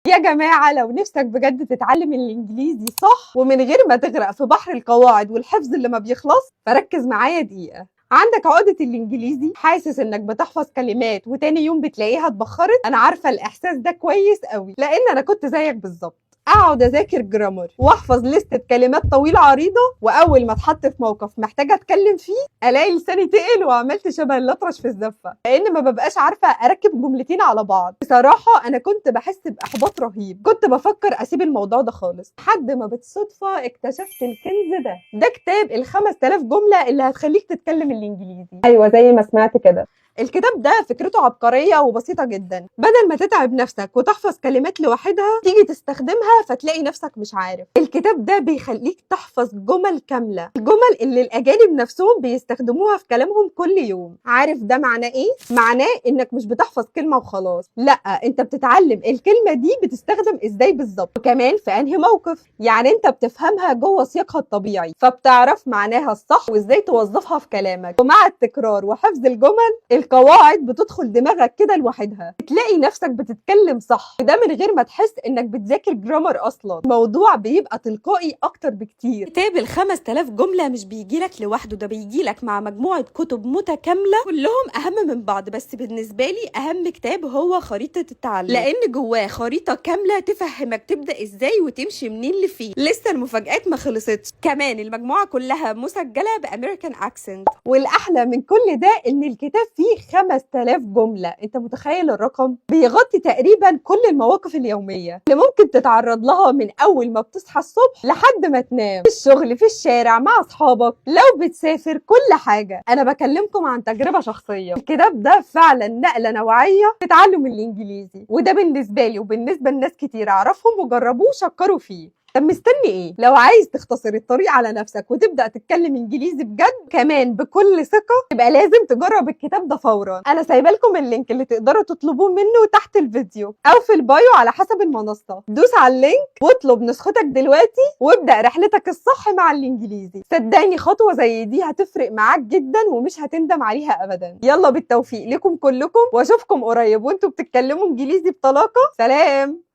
يا جماعة لو نفسك بجد تتعلم الإنجليزي صح ومن غير ما تغرق في بحر القواعد والحفظ اللي ما بيخلص، فركز معايا دقيقة. عندك عقدة الإنجليزي؟ حاسس إنك بتحفظ كلمات وتاني يوم بتلاقيها اتبخرت؟ أنا عارفة الإحساس ده كويس قوي، لأن أنا كنت زيك بالظبط. اقعد اذاكر جرامر واحفظ لستة كلمات طويله عريضه، واول ما اتحط في موقف محتاجه اتكلم فيه الاقي لساني تقل وعملت شبه الاطرش في الزفه، لان ما ببقاش عارفه اركب جملتين على بعض. بصراحه انا كنت بحس باحباط رهيب، كنت بفكر اسيب الموضوع ده خالص لحد ما بالصدفه اكتشفت الكنز ده كتاب ال 5000 جمله اللي هتخليك تتكلم الانجليزي. ايوه زي ما سمعت كده. الكتاب ده فكرته عبقرية وبسيطة جدا، بدل ما تتعب نفسك وتحفظ كلمات لوحدها تيجي تستخدمها فتلاقي نفسك مش عارف. الكتاب ده بيخليك تحفظ جمل كاملة، الجمل اللي الأجانب نفسهم بيستخدموها في كلامهم كل يوم. عارف ده معناه إيه؟ معناه إنك مش بتحفظ كلمة وخلاص، لأ أنت بتتعلم الكلمة دي بتستخدم إزاي بالظبط وكمان في أنهي موقف، يعني أنت بتفهمها جوه سياقها الطبيعي فبتعرف معناها الصح وإزاي توظفها في كلامك. ومع التكرار وحفظ الجمل القواعد بتدخل دماغك كده لوحدها، تلاقي نفسك بتتكلم صح، وده من غير ما تحس انك بتذاكر جرامر اصلا. الموضوع بيبقى تلقائي اكتر بكتير. كتاب ال 5000 جمله مش بيجيلك لوحده، ده بيجيلك مع مجموعه كتب متكامله كلهم اهم من بعض، بس بالنسبه لي اهم كتاب هو خريطه التعلم، لان جواه خريطه كامله تفهمك تبدا ازاي وتمشي منين لفين. لسه المفاجآت ما خلصتش، كمان المجموعه كلها مسجله بامريكان اكسنت، والاحلى من كل ده ان الكتاب فيه 5000 جملة. انت متخيل الرقم؟ بيغطي تقريبا كل المواقف اليومية اللي ممكن تتعرض لها من اول ما بتصحى الصبح لحد ما تنام، في الشغل، في الشارع، مع اصحابك، لو بتسافر، كل حاجة. انا بكلمكم عن تجربة شخصية، الكتاب ده فعلا نقلة نوعية في تعلم الانجليزي، وده بالنسبة لي وبالنسبة لناس كتير اعرفهم وجربوه وشكروا فيه. طب مستني ايه؟ لو عايز تختصر الطريق على نفسك وتبدا تتكلم انجليزي بجد كمان بكل ثقه، يبقى لازم تجرب الكتاب ده فورا. انا سايبه لكم اللينك اللي تقدروا تطلبوه منه تحت الفيديو او في البايو على حسب المنصه. دوس على اللينك واطلب نسختك دلوقتي وابدا رحلتك الصح مع الانجليزي. صدقني خطوه زي دي هتفرق معاك جدا ومش هتندم عليها ابدا. يلا بالتوفيق لكم كلكم، واشوفكم قريب وانتوا بتتكلموا انجليزي بطلاقه. سلام.